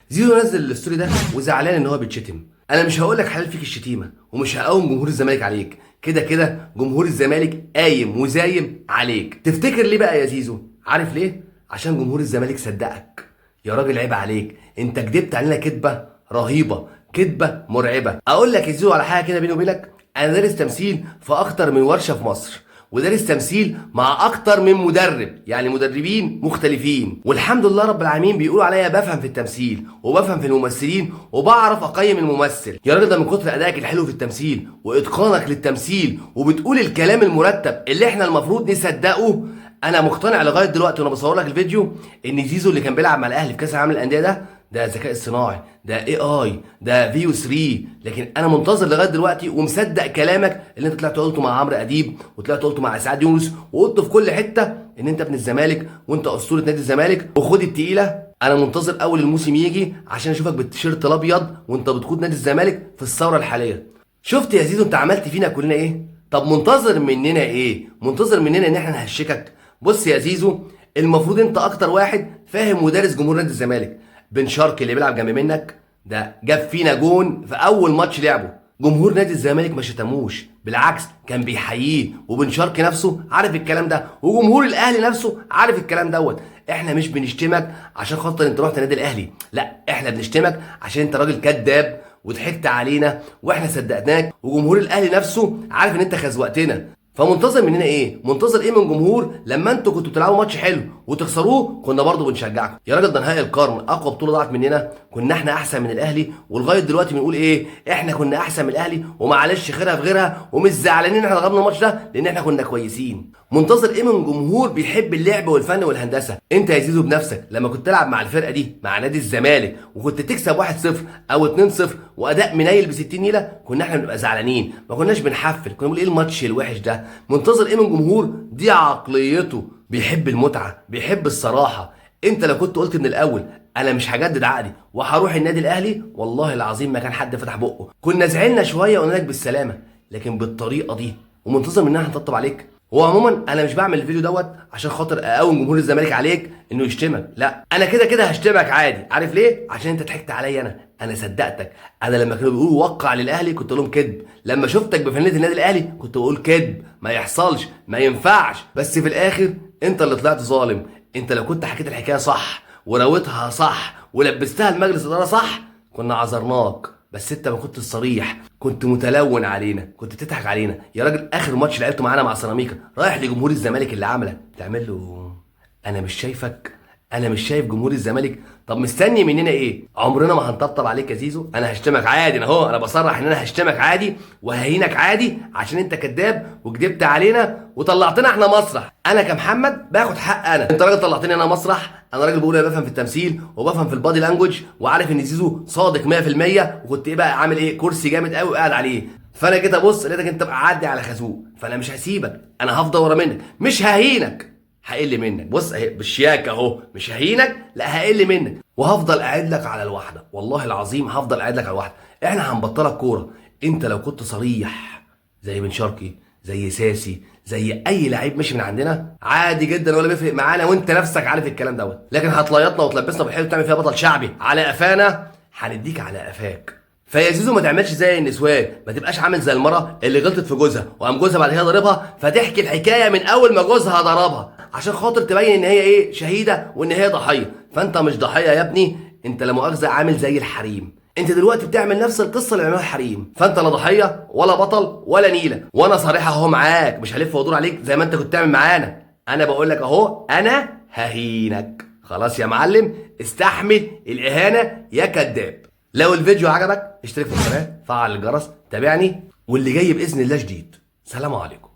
زيزو نزل الستوري ده وزعلان ان هو بيتشتم. انا مش هقول لك حلال فيك الشتيمه ومش هقوم جمهور الزمالك عليك، كده كده جمهور الزمالك قايم وزايم عليك. تفتكر ليه بقى يا زيزو؟ عارف ليه؟ عشان جمهور الزمالك صدقك. يا راجل عيب عليك، انت كدبت علينا كدبه رهيبه، كدبه مرعبه. اقول لك يا زيزو على حاجه كده بيني وبينك، انا دارس تمثيل في اكتر من ورشه في مصر، ودارس تمثيل مع اكتر من مدرب، يعني مدربين مختلفين، والحمد لله رب العالمين بيقولوا عليا بفهم في التمثيل وبفهم في الممثلين وبعرف اقيم الممثل. يا راجل ده من كتر ادائك الحلو في التمثيل واتقانك للتمثيل وبتقول الكلام المرتب اللي احنا المفروض نصدقه، انا مقتنع لغايه دلوقتي وانا بصور لك الفيديو ان زيزو اللي كان بيلعب مع الاهلي في كاس العالم للانديه ده ذكاء اصطناعي، ده اي ده فيو 3. لكن انا منتظر لغايه دلوقتي ومصدق كلامك اللي انت طلعت قلته مع عمرو اديب وطلعت قلته مع اسعاد يونس وقلته في كل حته ان انت ابن الزمالك وانت اسطوره نادي الزمالك وخد التقيله. انا منتظر اول الموسم يجي عشان اشوفك بالتيشيرت الابيض وانت بتقود نادي الزمالك في الثوره الحاليه. شفت يا زيزو انت عملت فينا كلنا ايه؟ طب منتظر مننا ايه؟ منتظر مننا ان احنا نهشكك؟ بص يا زيزو، المفروض انت اكتر واحد فاهم ودارس جمهور نادي الزمالك. بن شرقي اللي بيلعب جنب منك ده جاب فينا جون في اول ماتش لعبه. جمهور نادي الزمالك ما شتموش، بالعكس كان بيحييه، وبن شرقي نفسه عارف الكلام ده، وجمهور الاهلي نفسه عارف الكلام دوت. احنا مش بنشتمك عشان خاطر انت رحت نادي الاهلي، لا احنا بنشتمك عشان انت راجل كذاب وضحكت علينا واحنا صدقناك، وجمهور الاهلي نفسه عارف ان انت خزوقتنا. فمنتظر مننا ايه؟ منتظر ايه من جمهور لما انتوا كنتوا بتلعبوا ماتش حلو وتخسروه كنا برضه بنشجعكم؟ يا راجل ده نهائي القرن، اقوى بطوله ضاعت مننا، كنا احنا احسن من الاهلي، ولغايه دلوقتي بنقول ايه؟ احنا كنا احسن من الاهلي ومعلش خيرها في غيرها، ومش زعلانين احنا ضربنا الماتش ده لان احنا كنا كويسين. منتظر ايه من جمهور بيحب اللعب والفن والهندسه؟ انت يا زيزو بنفسك لما كنت تلعب مع الفرقه دي مع نادي الزمالك وكنت تكسب 1-0 او 2-0 واداء منيل ب 60 نيله، كنا احنا بنبقى زعلانين، ما كناش بنحفل، كنا بنقول ايه الماتش الوحش ده؟ منتظر ايه من جمهور دي عقليته بيحب المتعه، بيحب الصراحه؟ انت لو كنت قلت من الاول انا مش هجدد عقدي وهروح النادي الاهلي، والله العظيم ما كان حد فتح بقه، كنا زعلنا شويه وقلنا لك بالسلامه، لكن بالطريقه دي ومنتظر مننا هنطبطب عليك؟ هو عموما انا مش بعمل الفيديو دوت عشان خاطر اقوم جمهور الزمالك عليك انه يشتمك، لا انا كده كده هشتمك عادي. عارف ليه؟ عشان انت ضحكت عليا، انا صدقتك. انا لما كانوا بيقولوا وقع للاهلي كنت اقول لهم كذب، لما شفتك بفانلة النادي الاهلي كنت بقول كذب، ما يحصلش، ما ينفعش، بس في الاخر انت اللي طلعت ظالم. انت لو كنت حكيت الحكايه صح وراوتها صح ولبستها لمجلس الاداره صح كنا عذرناك، بس انت ما كنتش صريح، كنت متلون علينا، كنت بتضحك علينا. يا راجل اخر ماتش لعبته معانا مع سيراميكا رايح لجمهور الزمالك اللي عملك تعمل له انا مش شايفك، انا مش شايف جمهور الزمالك؟ طب مستني مننا ايه؟ عمرنا ما هنطبطب عليك يا زيزو. انا هشتمك عادي، انا اهو انا بصرح ان انا هشتمك عادي وههينك عادي عشان انت كذاب وكدبت علينا وطلعتنا احنا مسرح. انا كمحمد باخد حق، انت راجل طلعتني انا مسرح، انا راجل بقول انا بفهم في التمثيل وبفهم في البادي لانجوج وعارف ان زيزو صادق 100%، وكنت ايه بقى عامل ايه؟ كرسي جامد قوي وقاعد عليه. فانا جيت ابص لقيتك انت معدي على خازوق، فانا مش هسيبك، انا هفضل ورا منك، مش ههينك، هقل منك. بص اهي بالشياكه اهو، مش ههينك، لا هقل منك، وهفضل قاعد لك على الواحده، والله العظيم هفضل قاعد لك على الواحده. احنا هنبطلك كوره. انت لو كنت صريح زي بن شرقي زي ساسي زي اي لعيب ماشي من عندنا عادي جدا ولا بيفرق معانا، وانت نفسك عارف الكلام دوت، لكن هتليطنا وتلبسنا بالحلو وتعمل فيها بطل شعبي على قفانا، هنديك على قفاك. فيا زيزو ما تعملش زي النسوان، ما تبقاش عامل زي المراه اللي غلطت في جوزها وقام جوزها بعد كده ضربها فتحكي الحكايه من اول ما جوزها ضربها عشان خاطر تبين ان هي ايه؟ شهيده وان هي ضحيه. فانت مش ضحيه يا ابني، انت لا مؤاخذه عامل زي الحريم. انت دلوقتي بتعمل نفس القصه اللي عملها الحريم، فانت لا ضحيه ولا بطل ولا نيله، وانا صريح اهو معاك، مش هلف وادور عليك زي ما انت كنت تعمل معانا. انا بقول لك اهو انا ههينك، خلاص يا معلم استحمل الاهانه يا كذاب. لو الفيديو عجبك اشترك في القناه، فعل الجرس، تابعني، واللي جاي باذن الله جديد. سلام عليكم.